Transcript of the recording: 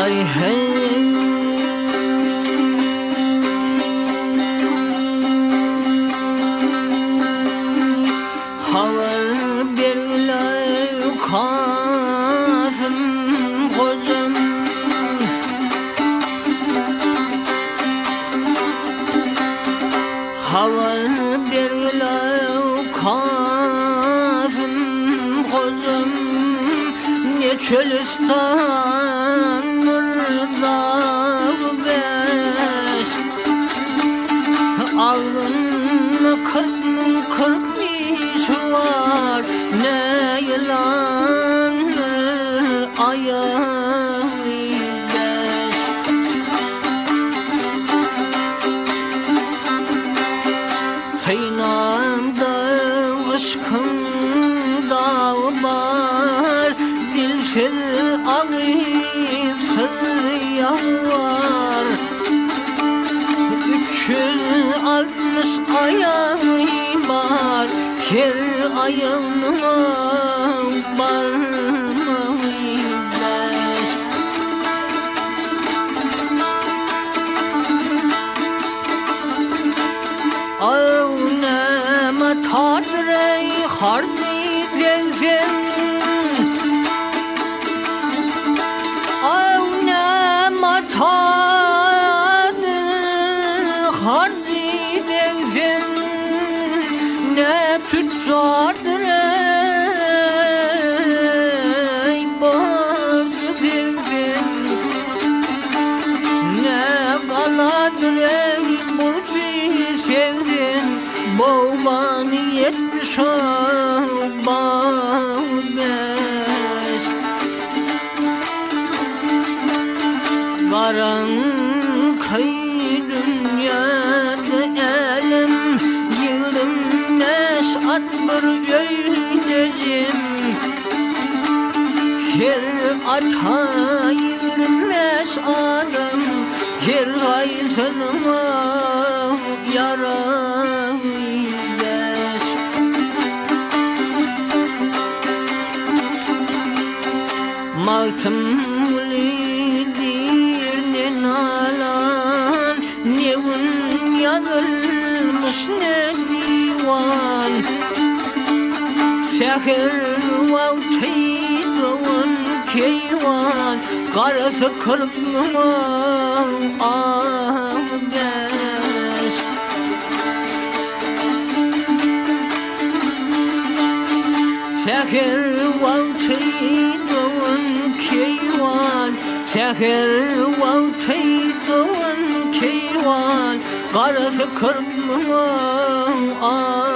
Ay hey havar berle kazım gözüm havar berle kazım gözüm ne çölüstan ağzını kırpmış var ne yılan ayağı beş Seynamda aşkımda var dilsiz ağıtsız yalvar 360 ayağım var her ayağıma barmayız Ağnama tadrey harzi densin Ağnama harzi devsin ne tüccardır ey borcu devsin ne kaladır ey borcu sevsin boğman 70 bağbeş karanlık dünyada elim yığılmış at bir göynecim her ata yığılmış adam her ayzınıma yaraymış Matımlı dirnin alan nevun yazılmış ne divan Şehir vavtidun keyvan Karası kırpma ağbeş Şehir vavtidun keyvan Şehir vavtidun keyvan Karası kırpma ağbeş